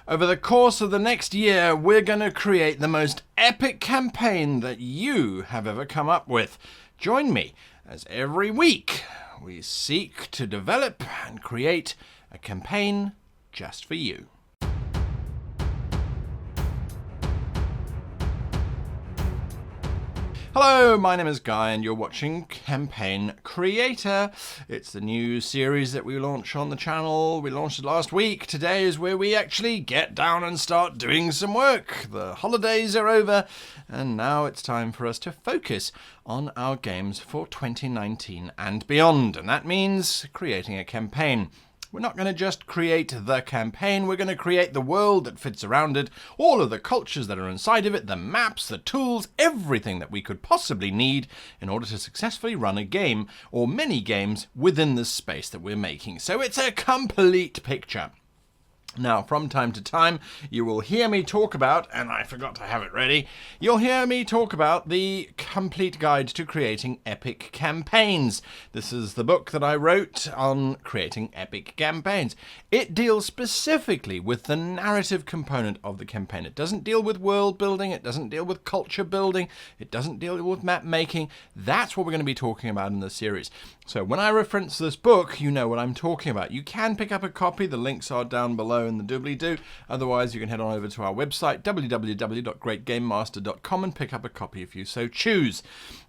Over the course of the next year, we're going to create the most epic campaign that you have ever come up with. Join me as every week we seek to develop and create a campaign just for you. Hello, my name is Guy and you're watching Campaign Creator. It's the new series that we launch on the channel. We launched it last week. Today is where we actually get down and start doing some work. The holidays are over and now it's time for us to focus on our games for 2019 and beyond. And that means creating a campaign. We're not going to just create the campaign, we're going to create the world that fits around it, all of the cultures that are inside of it, the maps, the tools, everything that we could possibly need in order to successfully run a game, or many games, within the space that we're making. So it's a complete picture. Now, from time to time, you will hear me talk about, and I forgot to have it ready, you'll hear me talk about the complete guide to creating epic campaigns. This is the book that I wrote on creating epic campaigns. It deals specifically with the narrative component of the campaign. It doesn't deal with world building, it doesn't deal with culture building, it doesn't deal with map making. That's what we're going to be talking about in this series. So when I reference this book, you know what I'm talking about. You can pick up a copy, the links are down below in the doobly-doo. Otherwise, you can head on over to our website, www.greatgamemaster.com, and pick up a copy if you so choose.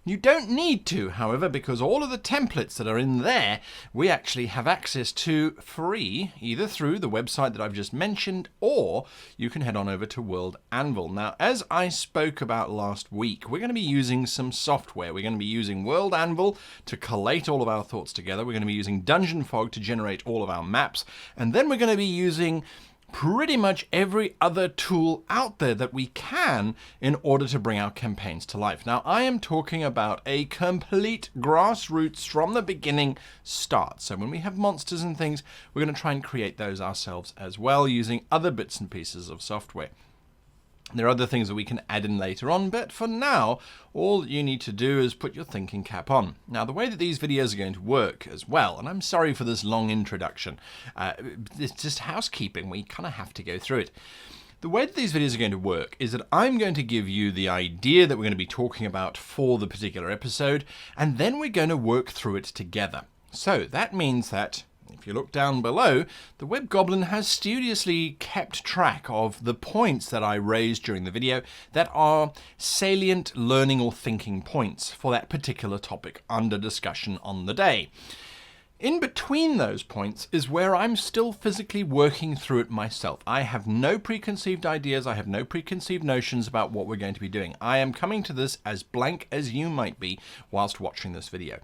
You don't need to, however, because all of the templates that are in there, we actually have access to free, either through the website that I've just mentioned, or you can head on over to World Anvil. Now, as I spoke about last week, we're going to be using some software. We're going to be using World Anvil to collate all of our thoughts together. We're going to be using Dungeon Fog to generate all of our maps, and then we're going to be using pretty much every other tool out there that we can in order to bring our campaigns to life. Now, I am talking about a complete grassroots from the beginning start. So when we have monsters and things, we're going to try and create those ourselves as well using other bits and pieces of software. There are other things that we can add in later on, but for now, all you need to do is put your thinking cap on. Now, the way that these videos are going to work as well, and I'm sorry for this long introduction, it's just housekeeping, we kind of have to go through it. The way that these videos are going to work is that I'm going to give you the idea that we're going to be talking about for the particular episode, and then we're going to work through it together. So that means that if you look down below, the Web Goblin has studiously kept track of the points that I raised during the video that are salient learning or thinking points for that particular topic under discussion on the day. In between those points is where I'm still physically working through it myself. I have no preconceived ideas, I have no preconceived notions about what we're going to be doing. I am coming to this as blank as you might be whilst watching this video.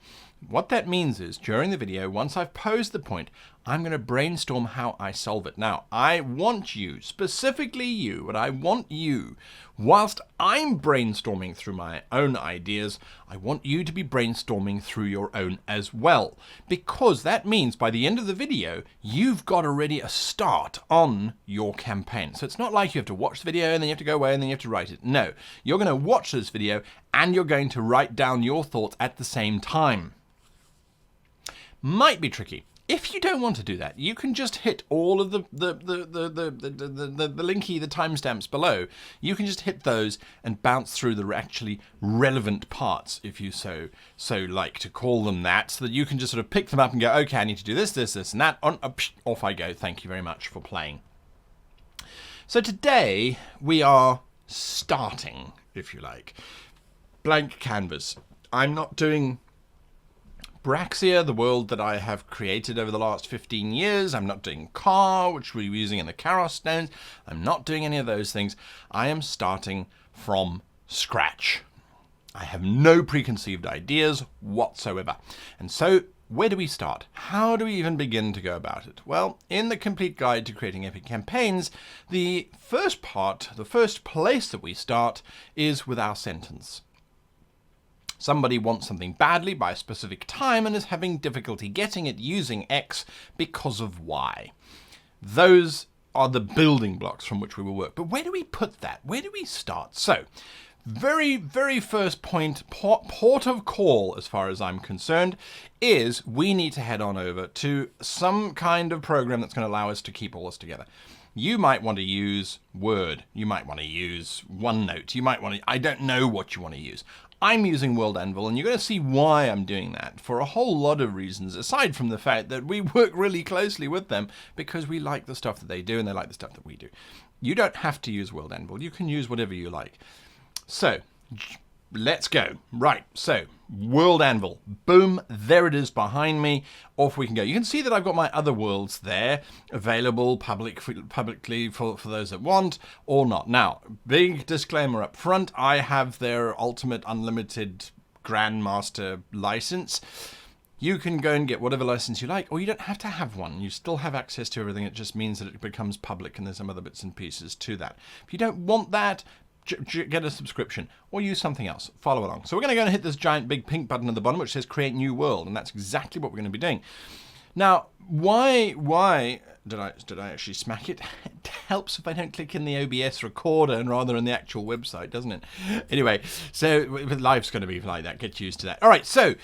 What that means is, during the video, once I've posed the point, I'm going to brainstorm how I solve it. Now, I want you, specifically you, but I want you, whilst I'm brainstorming through my own ideas, I want you to be brainstorming through your own as well. Because that means by the end of the video, you've got already a start on your campaign. So it's not like you have to watch the video and then you have to go away and then you have to write it. No, you're going to watch this video and you're going to write down your thoughts at the same time. Might be tricky. If you don't want to do that, you can just hit all of the linky, the timestamps below. You can just hit those and bounce through the actually relevant parts, if you so like to call them that, so that you can just sort of pick them up and go, okay, I need to do this, this, this, and that. Off I go. Thank you very much for playing. So today we are starting, if you like, blank canvas. I'm not doing Braxia, the world that I have created over the last 15 years. I'm not doing Car, which we were using in the Karos stones. I'm not doing any of those things. I am starting from scratch. I have no preconceived ideas whatsoever. And so, where do we start? How do we even begin to go about it? Well, in the complete guide to creating epic campaigns, the first part, the first place that we start is with our sentence. Somebody wants something badly by a specific time and is having difficulty getting it using X because of Y. Those are the building blocks from which we will work. But where do we put that? Where do we start? So, very first point, port of call, as far as I'm concerned, is we need to head on over to some kind of program that's going to allow us to keep all this together. You might want to use Word. You might want to use OneNote. You might want to, I don't know what you want to use. I'm using World Anvil, and you're going to see why I'm doing that for a whole lot of reasons, aside from the fact that we work really closely with them because we like the stuff that they do and they like the stuff that we do. You don't have to use World Anvil. You can use whatever you like. So, let's go. Right, so World Anvil. Boom, there it is behind me. Off we can go. You can see that I've got my other worlds there, available publicly for those that want or not. Now, big disclaimer up front, I have their Ultimate Unlimited Grandmaster license. You can go and get whatever license you like, or you don't have to have one. You still have access to everything. It just means that it becomes public, and there's some other bits and pieces to that. If you don't want that, get a subscription or use something else. Follow along. So we're going to go and hit this giant big pink button at the bottom which says create new world, and that's exactly what we're going to be doing. Now, why did I actually smack it? It helps if I don't click in the OBS recorder and rather in the actual website, doesn't it? Anyway, so life's going to be like that. Get used to that. All right, so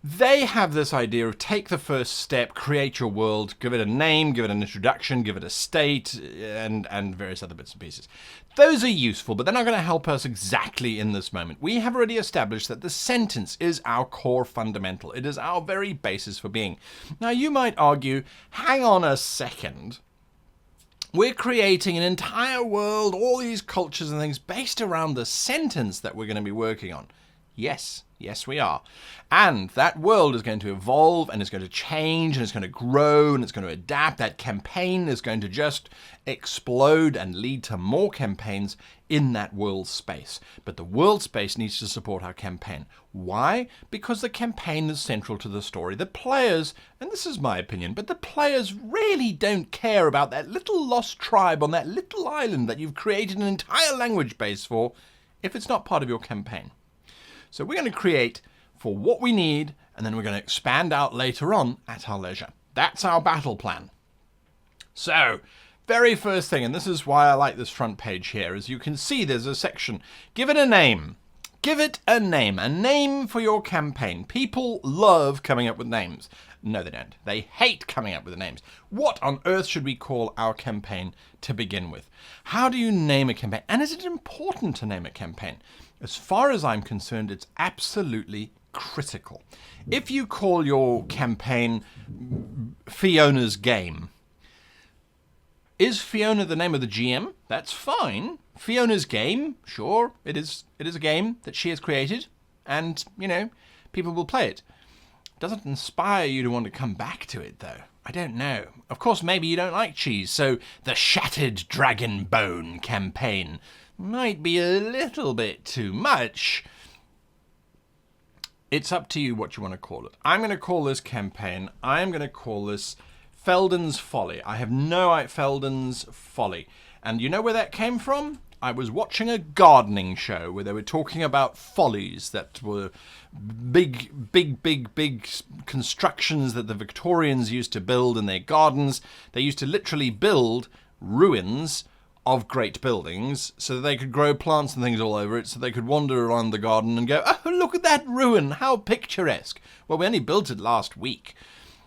they have this idea of take the first step, create your world, give it a name, give it an introduction, give it a state, and various other bits and pieces. Those are useful, but they're not going to help us exactly in this moment. We have already established that the sentence is our core fundamental. It is our very basis for being. Now, you might argue, hang on a second. We're creating an entire world, all these cultures and things based around the sentence that we're going to be working on. Yes, we are. And that world is going to evolve and it's going to change and it's going to grow and it's going to adapt. That campaign is going to just explode and lead to more campaigns in that world space. But the world space needs to support our campaign. Why? Because the campaign is central to the story. The players, and this is my opinion, but the players really don't care about that little lost tribe on that little island that you've created an entire language base for if it's not part of your campaign. So we're going to create for what we need, and then we're going to expand out later on at our leisure. That's our battle plan. So, very first thing, and this is why I like this front page here, as you can see there's a section. Give it a name. Give it a name for your campaign. People love coming up with names. No, they don't. They hate coming up with names. What on earth should we call our campaign to begin with? How do you name a campaign? And is it important to name a campaign? As far as I'm concerned, it's absolutely critical. If you call your campaign Fiona's Game, is Fiona the name of the GM? That's fine. Fiona's Game, sure, it is a game that she has created, and, people will play it. Doesn't inspire you to want to come back to it, though. I don't know. Of course, maybe you don't like cheese, so the Shattered Dragon Bone campaign might be a little bit too much. It's up to you what you want to call it. I'm going to call this campaign, I'm going to call this Felden's Folly. I have no idea, Felden's Folly. And you know where that came from? I was watching a gardening show where they were talking about follies that were big constructions that the Victorians used to build in their gardens. They used to literally build ruins of great buildings so that they could grow plants and things all over it, so they could wander around the garden and go, oh, look at that ruin, how picturesque. Well, we only built it last week.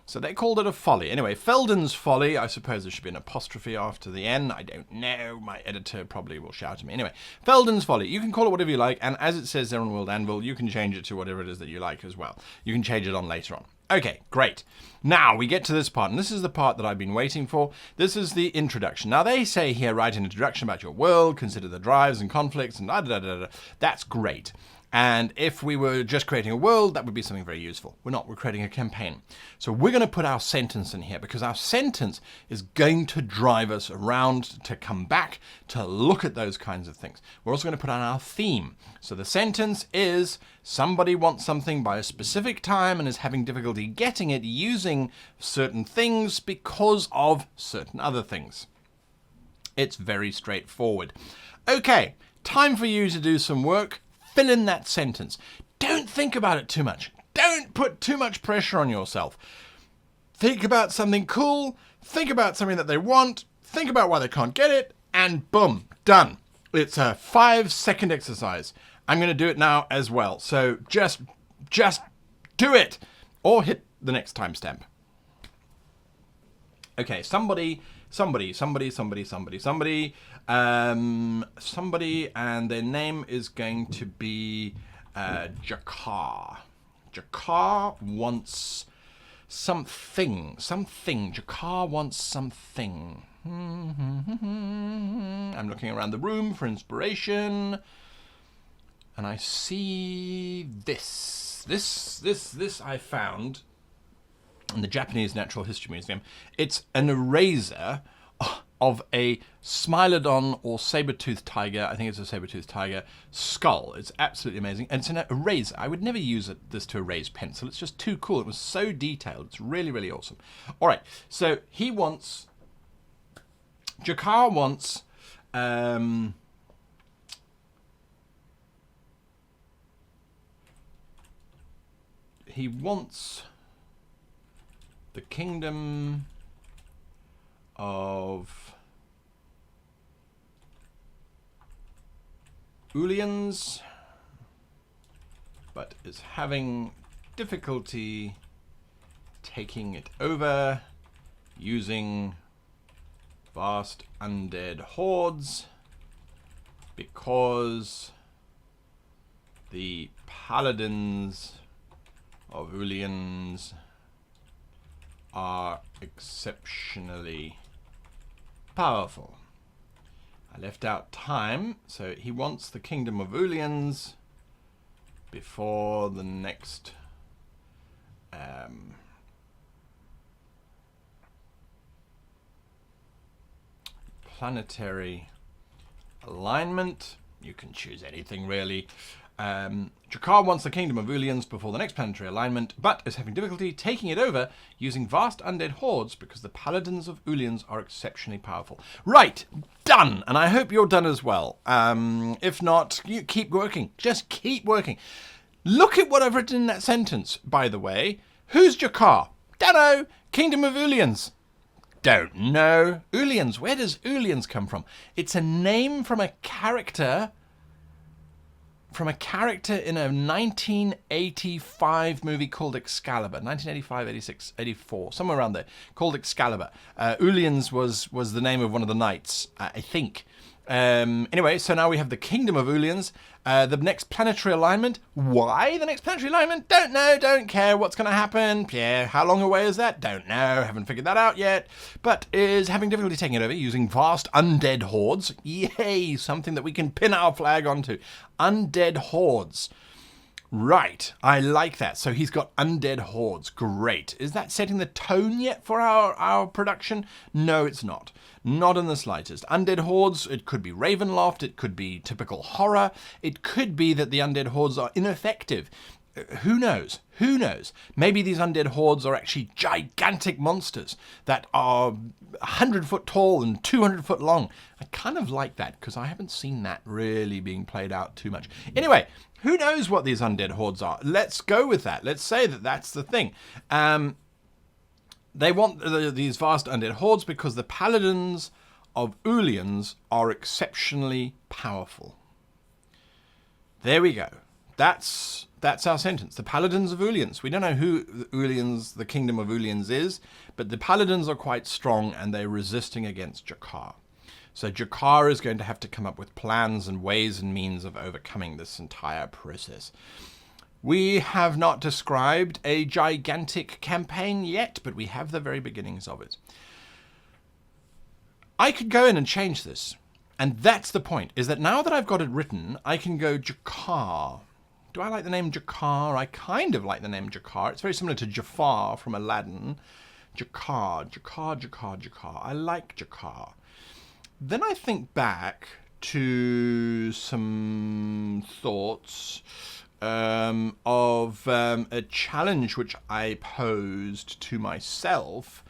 So they called it a folly. Anyway, Felden's Folly, I suppose there should be an apostrophe after the N. I don't know. My editor probably will shout at me. Anyway, Felden's Folly. You can call it whatever you like, and as it says there on World Anvil, you can change it to whatever it is that you like as well. You can change it on later on. Okay, great. Now we get to this part, and this is the part that I've been waiting for. This is the introduction. Now they say here, write an introduction about your world, consider the drives and conflicts, and da-da-da-da-da. That's great. And if we were just creating a world, that would be something very useful. We're not, we're creating a campaign. So we're going to put our sentence in here because our sentence is going to drive us around to come back to look at those kinds of things. We're also going to put on our theme. So the sentence is somebody wants something by a specific time and is having difficulty getting it using certain things because of certain other things. It's very straightforward. Okay, time for you to do some work. Fill in that sentence. Don't think about it too much. Don't put too much pressure on yourself. Think about something cool. Think about something that they want. Think about why they can't get it. And boom, done. It's a 5-second exercise. I'm going to do it now as well. So just do it. Or hit the next timestamp. Okay, somebody somebody, and their name is going to be Jakar. Jakar wants something. Jakar wants something. I'm looking around the room for inspiration, and I see this. This I found in the Japanese Natural History Museum. It's an eraser of a Smilodon or saber-toothed tiger, I think it's a saber-toothed tiger, skull. It's absolutely amazing. And it's an eraser. I would never use this to erase pencil. It's just too cool. It was so detailed. It's really, really awesome. All right, so Jakar wants he wants the kingdom of Ulians, but is having difficulty taking it over using vast undead hordes because the paladins of Ulians are exceptionally powerful. I left out time, so he wants the kingdom of Ulians before the next planetary alignment. You can choose anything really. Jakar wants the kingdom of Ulians before the next planetary alignment, but is having difficulty taking it over using vast undead hordes because the paladins of Ulians are exceptionally powerful. Right, done, and I hope you're done as well. If not, you keep working. Just keep working. Look at what I've written in that sentence, by the way. Who's Jakar? Dunno. Kingdom of Ulians. Don't know. Ulians. Where does Ulians come from? It's a name from a character in a 1985 movie called Excalibur. 1985, 86, 84, somewhere around there, called Excalibur. Ulians was the name of one of the knights, I think. Anyway, so now we have the Kingdom of Ulians. The next planetary alignment. Why the next planetary alignment? Don't know, don't care what's going to happen. Yeah, how long away is that? Don't know, haven't figured that out yet. But is having difficulty taking it over using vast undead hordes. Yay, something that we can pin our flag onto. Undead hordes. Right, I like that. So he's got undead hordes. Great. Is that setting the tone yet for our production? No, it's not. Not in the slightest. Undead hordes, it could be Ravenloft, it could be typical horror, it could be that the undead hordes are ineffective. Who knows? Who knows? Maybe these undead hordes are actually gigantic monsters that are 100 foot tall and 200 foot long. I kind of like that because I haven't seen that really being played out too much. Anyway, who knows what these undead hordes are? Let's go with that. Let's say that that's the thing. They want these vast undead hordes because the paladins of Ulians are exceptionally powerful. There we go. That's our sentence. The paladins of Ulians. We don't know who the kingdom of Ulians is, but the paladins are quite strong and they're resisting against Jakar. So Jakar is going to have to come up with plans and ways and means of overcoming this entire process. We have not described a gigantic campaign yet, but we have the very beginnings of it. I could go in and change this, and that's the point, is that now that I've got it written, I can go Jakar. Do I like the name Jakar? I kind of like the name Jakar. It's very similar to Jafar from Aladdin. Jakar. I like Jakar. Then I think back to some thoughts of a challenge which I posed to myself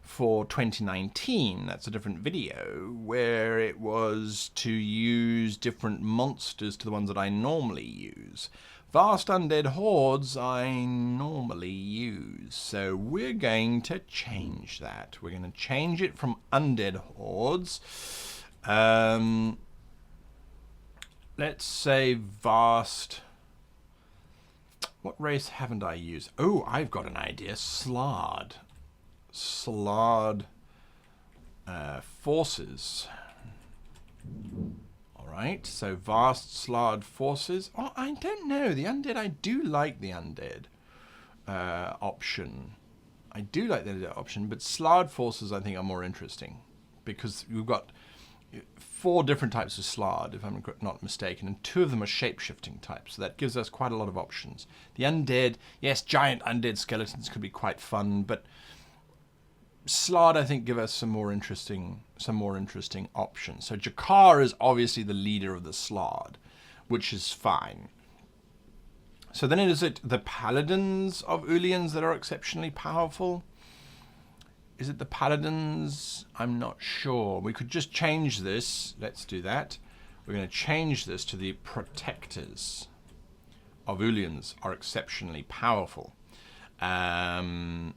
for 2019. That's a different video, where it was to use different monsters to the ones that I normally use. Vast undead hordes I normally use, so we're going to change that. We're going to change it from undead hordes. Let's say vast. What race haven't I used? Oh, I've got an idea. Slard. forces. All right, so vast slard forces. Oh, I don't know. The undead, I do like the undead option. I do like the undead option, but slard forces I think are more interesting because we've got 4 different types of slard, if I'm not mistaken, and 2 of them are shape-shifting types, so that gives us quite a lot of options. The undead, yes, giant undead skeletons could be quite fun, but slard, I think, give us some more interesting options. So Jakar is obviously the leader of the slard, which is fine. So then is it the paladins of Ulians that are exceptionally powerful? Is it the paladins? I'm not sure. We could just change this. Let's do that. We're going to change this to the protectors of Ulians are exceptionally powerful. So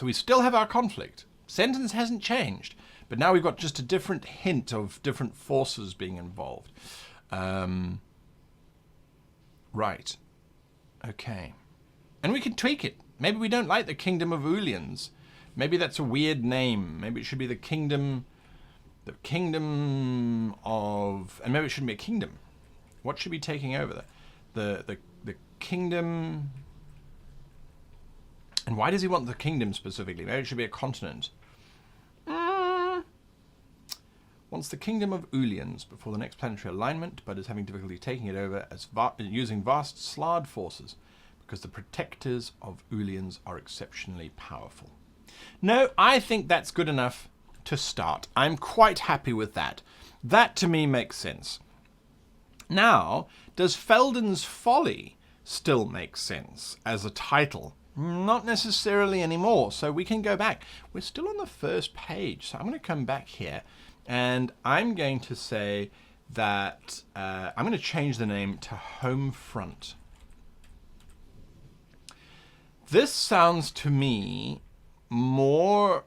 we still have our conflict. Sentence hasn't changed, but now we've got just a different hint of different forces being involved. Right. Okay. And we can tweak it. Maybe we don't like the Kingdom of Ulians. Maybe that's a weird name. Maybe it should be the kingdom of, and maybe it shouldn't be a kingdom. What should be taking over the kingdom? And why does he want the kingdom specifically? Maybe it should be a continent. Wants the kingdom of Ulians before the next planetary alignment, but is having difficulty taking it over as using vast slard forces because the protectors of Ulians are exceptionally powerful. No, I think that's good enough to start. I'm quite happy with that. That to me makes sense. Now, does Felden's Folly still make sense as a title? Not necessarily anymore, so we can go back. We're still on the first page, so I'm going to come back here and I'm going to say that I'm going to change the name to Homefront. This sounds to me more,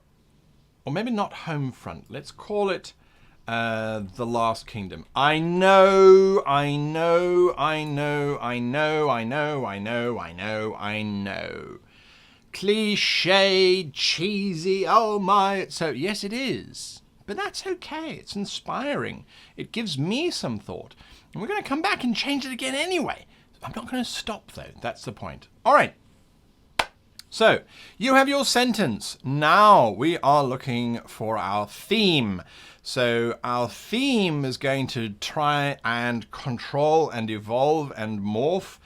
or maybe not Homefront. Let's call it The Last Kingdom. I know. Cliched, cheesy, oh my. So yes, it is. But that's okay. It's inspiring. It gives me some thought. And we're going to come back and change it again anyway. I'm not going to stop though. That's the point. All right. So, you have your sentence. Now we are looking for our theme. So, our theme is going to try and control and evolve and morph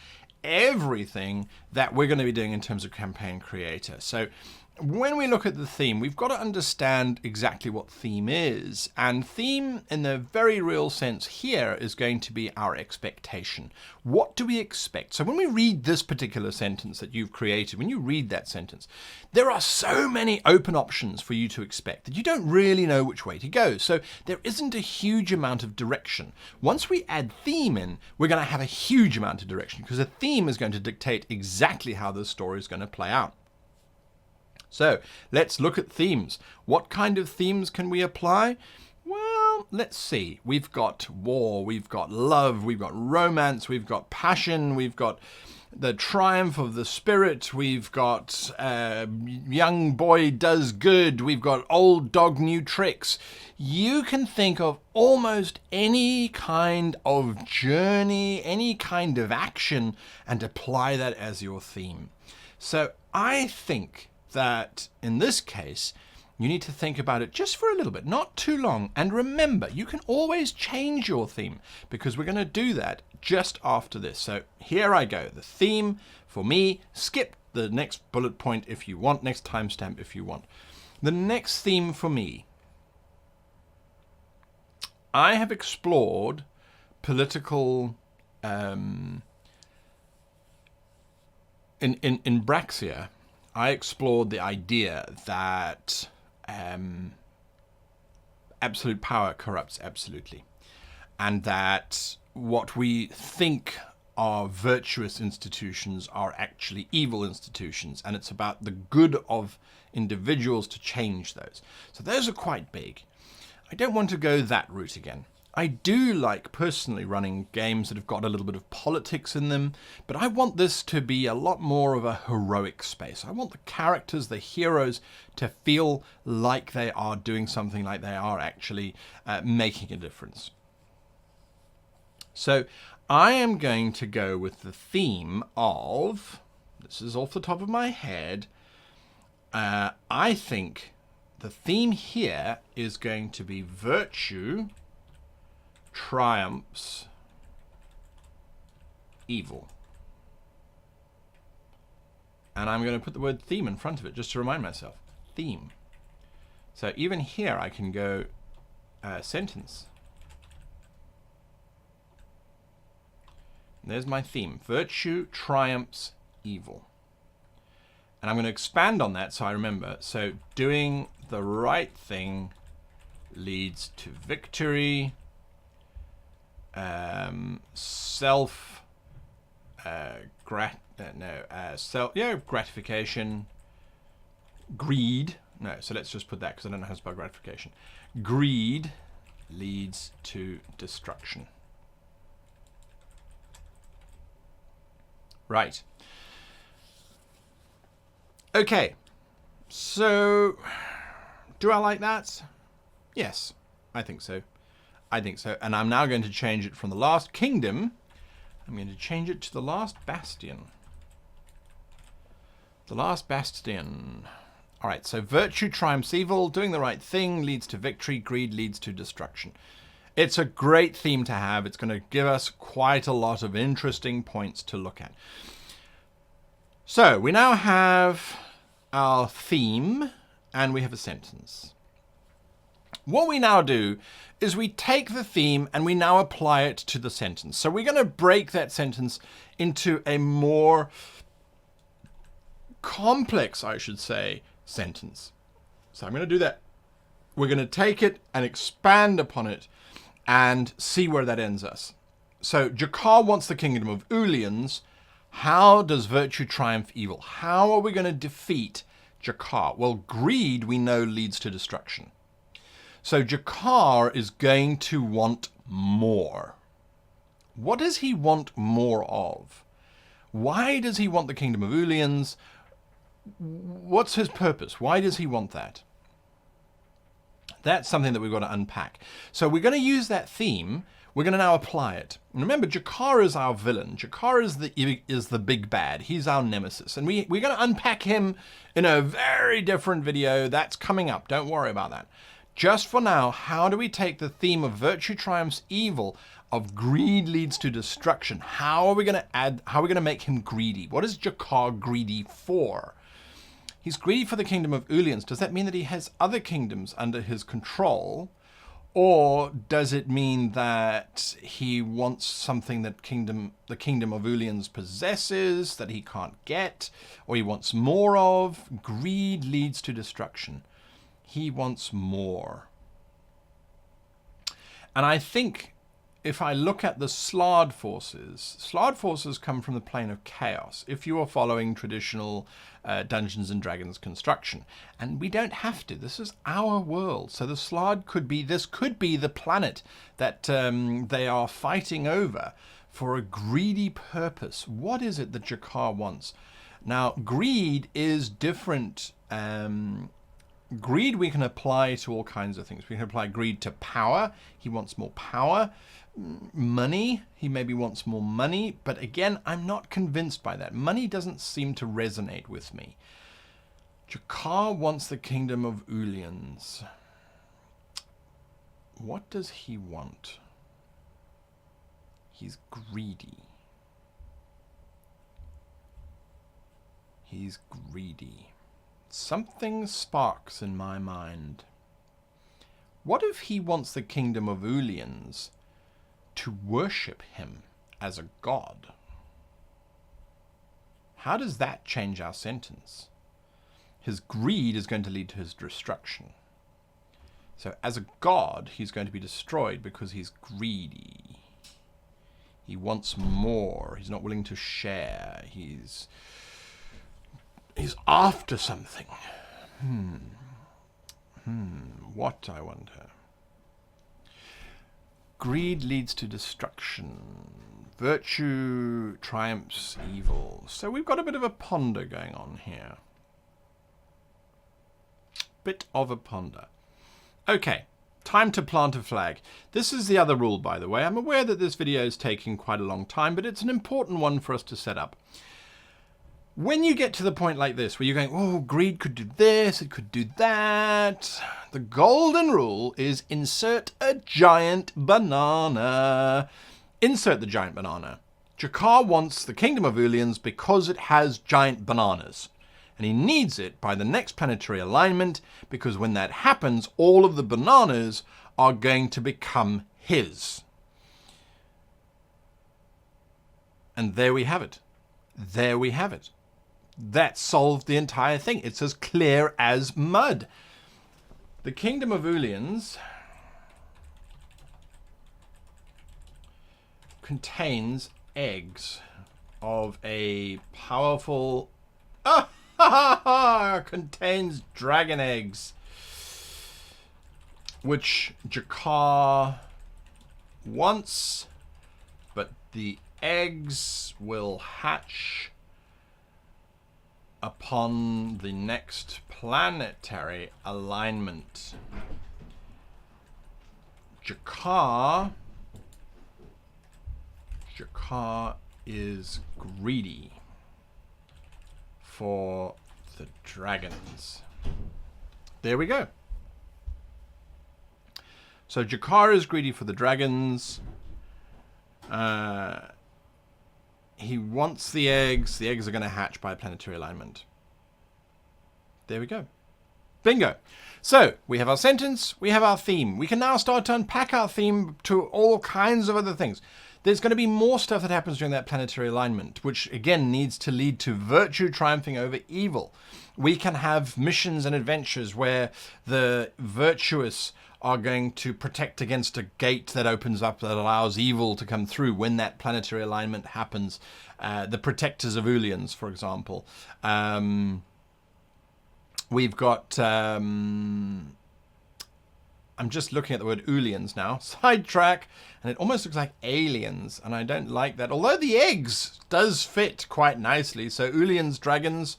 everything that we're going to be doing in terms of Campaign Creator. So, when we look at the theme, we've got to understand exactly what theme is. And theme, in the very real sense here, is going to be our expectation. What do we expect? So when we read this particular sentence that you've created, when you read that sentence, there are so many open options for you to expect that you don't really know which way to go. So there isn't a huge amount of direction. Once we add theme in, we're going to have a huge amount of direction because the theme is going to dictate exactly how the story is going to play out. So let's look at themes. What kind of themes can we apply? Well, let's see. We've got war, we've got love, we've got romance, we've got passion, we've got the triumph of the spirit, we've got young boy does good, we've got old dog new tricks. You can think of almost any kind of journey, any kind of action, and apply that as your theme. So I think that in this case, you need to think about it just for a little bit, not too long. And remember, you can always change your theme because we're going to do that just after this. So here I go. The theme for me, skip the next bullet point if you want, next timestamp if you want. The next theme for me, I have explored political, in Braxia, I explored the idea that absolute power corrupts absolutely, and that what we think are virtuous institutions are actually evil institutions, and it's about the good of individuals to change those. So those are quite big. I don't want to go that route again. I do like personally running games that have got a little bit of politics in them, but I want this to be a lot more of a heroic space. I want the characters, the heroes, to feel like they are doing something, like they are actually making a difference. So I am going to go with the theme of, this is off the top of my head, I think the theme here is going to be virtue triumphs evil. And I'm going to put the word theme in front of it just to remind myself. Theme. So even here I can go sentence. And there's my theme. Virtue triumphs evil. And I'm going to expand on that so I remember. So doing the right thing leads to victory. Gratification, greed. No, so let's just put that because I don't know how to spell gratification. Greed leads to destruction. Right. Okay. So, do I like that? Yes, I think so. I think so. And I'm now going to change it from the last kingdom. I'm going to change it to the last bastion. The last bastion. All right, so virtue triumphs evil, doing the right thing leads to victory, greed leads to destruction. It's a great theme to have. It's going to give us quite a lot of interesting points to look at. So we now have our theme and we have a sentence. What we now do is we take the theme and we now apply it to the sentence. So we're going to break that sentence into a more complex, I should say, sentence. So I'm going to do that. We're going to take it and expand upon it and see where that ends us. So Jakar wants the kingdom of Ulians. How does virtue triumph evil? How are we going to defeat Jakar? Well, greed, we know, leads to destruction. So Jakar is going to want more. What does he want more of? Why does he want the kingdom of Ulians? What's his purpose? Why does he want that? That's something that we've got to unpack. So we're going to use that theme. We're going to now apply it. And remember, Jakar is our villain. Jakar is the big bad. He's our nemesis. And we're going to unpack him in a very different video. That's coming up. Don't worry about that. Just for now, how do we take the theme of virtue triumphs evil, of greed leads to destruction? How are we going to make him greedy? What is Jakar greedy for? He's greedy for the kingdom of Ulians. Does that mean that he has other kingdoms under his control? Or does it mean that he wants something that the kingdom of Ulians possesses that he can't get, or he wants more of? Greed leads to destruction. He wants more. And I think if I look at the Slard forces come from the plane of chaos, if you are following traditional Dungeons and Dragons construction. And we don't have to. This is our world. So the Slard could be the planet that they are fighting over for a greedy purpose. What is it that Jakar wants? Now, greed is different. Greed we can apply to all kinds of things. We can apply greed to power. He wants more power. Money. He maybe wants more money. But again, I'm not convinced by that. Money doesn't seem to resonate with me. Jakar wants the kingdom of Ulians. What does he want? He's greedy. He's greedy. Something sparks in my mind. What if he wants the kingdom of Ulians to worship him as a god? How does that change our sentence? His greed is going to lead to his destruction. So as a god, he's going to be destroyed because he's greedy. He wants more. He's not willing to share. He's after something. What, I wonder? greed leads to destruction. Virtue triumphs evil. So we've got a bit of a ponder going on here. Bit of a ponder. Okay, time to plant a flag. This is the other rule, by the way. I'm aware that this video is taking quite a long time, but it's an important one for us to set up. When you get to the point like this, where you're going, oh, greed could do this, it could do that, the golden rule is insert a giant banana. Insert the giant banana. Jakar wants the Kingdom of Ulians because it has giant bananas. And he needs it by the next planetary alignment, because when that happens, all of the bananas are going to become his. And there we have it. There we have it. That solved the entire thing. It's as clear as mud. The Kingdom of Ulians contains eggs of a powerful... contains dragon eggs, which Jakar wants, but the eggs will hatch upon the next planetary alignment. Jakar is greedy for the dragons. There we go. So Jakar is greedy for the dragons. He wants the eggs. The eggs are going to hatch by planetary alignment. There we go. Bingo. So we have our sentence. We have our theme. We can now start to unpack our theme to all kinds of other things. There's going to be more stuff that happens during that planetary alignment, which again needs to lead to virtue triumphing over evil. We can have missions and adventures where the virtuous are going to protect against a gate that opens up that allows evil to come through when that planetary alignment happens. The protectors of Ulians, for example. We've got... I'm just looking at the word Ulians now. Sidetrack. And it almost looks like aliens. And I don't like that. Although the eggs does fit quite nicely. So Ulians, dragons.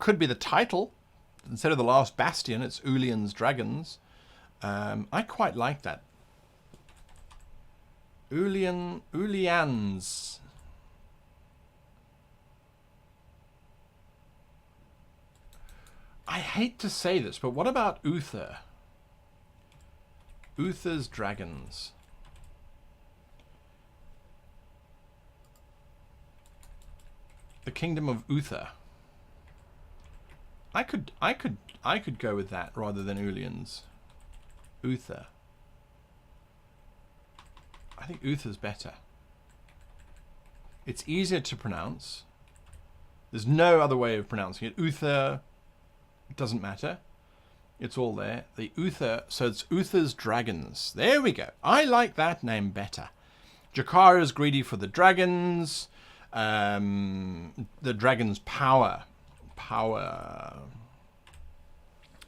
Could be the title. Instead of The Last Bastion, it's Ulians, dragons. I quite like that. Ulians. I hate to say this, but what about Uther? Uther's dragons. The Kingdom of Uther. I could go with that rather than Ulians. Uther. I think Uther's better. It's easier to pronounce. There's no other way of pronouncing it. Uther. It doesn't matter. It's all there. The Uther, so it's Uther's dragons. There we go. I like that name better. Jakar is greedy for the dragons. The dragons' power.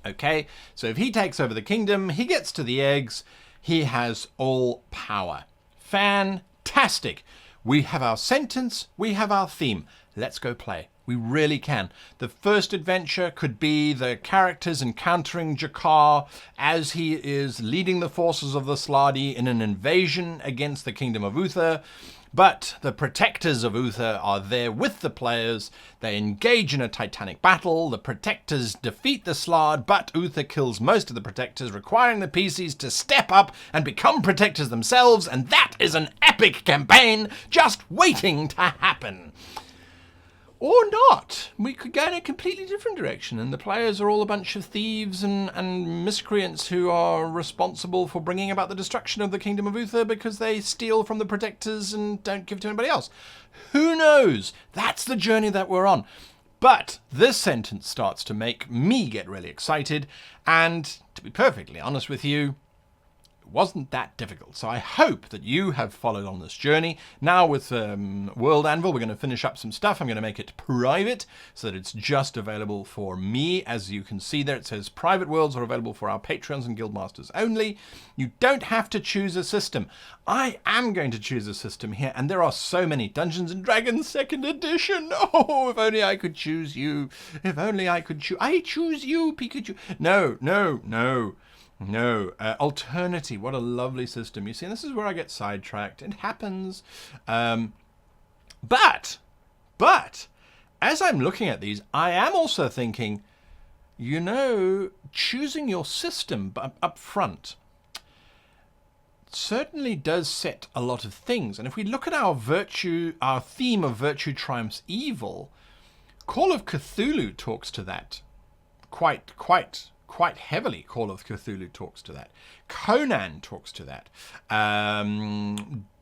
Okay, so if he takes over the kingdom, he gets to the eggs. He has all power. Fantastic. We have our sentence. We have our theme. Let's go play. We really can. The first adventure could be the characters encountering Jakar as he is leading the forces of the Sladi in an invasion against the Kingdom of Uther. But the protectors of Uther are there with the players. They engage in a titanic battle. The protectors defeat the Slad, but Uther kills most of the protectors, requiring the PCs to step up and become protectors themselves. And that is an epic campaign just waiting to happen. Or not. We could go in a completely different direction, and the players are all a bunch of thieves and miscreants who are responsible for bringing about the destruction of the Kingdom of Uther because they steal from the protectors and don't give to anybody else. Who knows? That's the journey that we're on. But this sentence starts to make me get really excited, and to be perfectly honest with you, wasn't that difficult. So I hope that you have followed on this journey. Now with World Anvil, we're going to finish up some stuff. I'm going to make it private so that it's just available for me. As you can see there, it says private worlds are available for our Patreons and Guildmasters only. You don't have to choose a system. I am going to choose a system here, and there are so many. Dungeons and Dragons 2nd edition. Oh, if only I could choose you. If only I could choose. I choose you, Pikachu. No. Alternity. What a lovely system. You see, this is where I get sidetracked. It happens. But, as I'm looking at these, I am also thinking, choosing your system up front certainly does set a lot of things. And if we look at our theme of virtue triumphs evil, Call of Cthulhu talks to that quite heavily. Call of Cthulhu talks to that. Conan talks to that.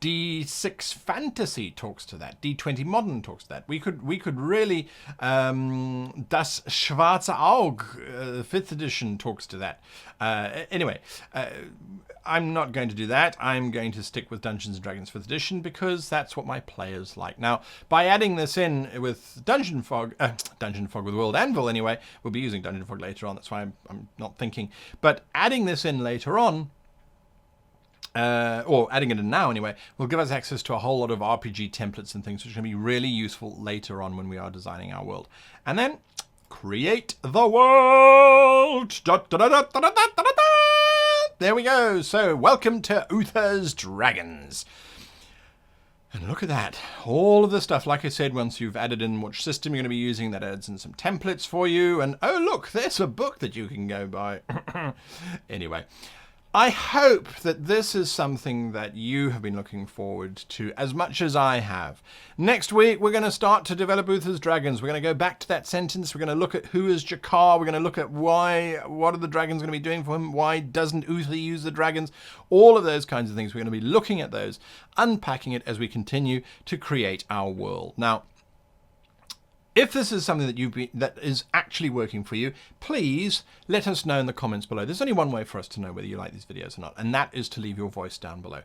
D6 Fantasy talks to that. D20 Modern talks to that. We could really Das Schwarze Auge 5th edition talks to that. Anyway, I'm not going to do that. I'm going to stick with Dungeons & Dragons 5th edition because that's what my players like. Now, by adding this in with Dungeon Fog with World Anvil anyway, we'll be using Dungeon Fog later on, that's why I'm not thinking. But adding this in later on, or adding it in now anyway, will give us access to a whole lot of RPG templates and things which are going to be really useful later on when we are designing our world. And then, create the world! There we go. So, welcome to Uther's Dragons. And look at that. All of the stuff, like I said, once you've added in which system you're going to be using, that adds in some templates for you. And, oh, look, there's a book that you can go buy. Anyway, I hope that this is something that you have been looking forward to as much as I have. Next week, we're going to start to develop Uther's Dragons. We're going to go back to that sentence. We're going to look at who is Jakar. We're going to look at what are the dragons going to be doing for him? Why doesn't Uther use the dragons? All of those kinds of things. We're going to be looking at those, unpacking it as we continue to create our world. Now, if this is something that is actually working for you, please let us know in the comments below. There's only one way for us to know whether you like these videos or not, and that is to leave your voice down below.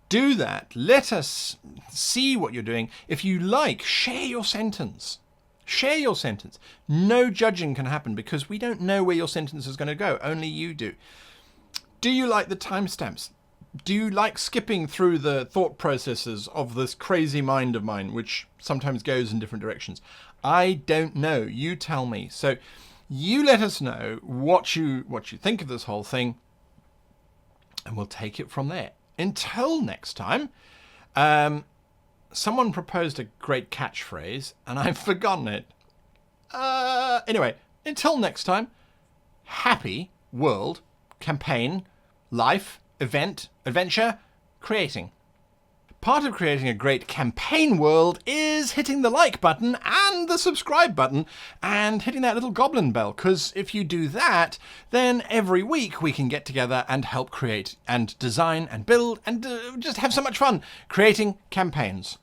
Do that. Let us see what you're doing. If you like, share your sentence. Share your sentence. No judging can happen because we don't know where your sentence is going to go. Only you do. Do you like the timestamps? Do you like skipping through the thought processes of this crazy mind of mine, which sometimes goes in different directions? I don't know. You tell me. So you let us know what you think of this whole thing, and we'll take it from there. Until next time, someone proposed a great catchphrase, and I've forgotten it. Anyway, until next time, happy world, campaign, life, adventure, creating. Part of creating a great campaign world is hitting the like button and the subscribe button and hitting that little Goblin Bell, because if you do that, then every week we can get together and help create and design and build and just have so much fun creating campaigns.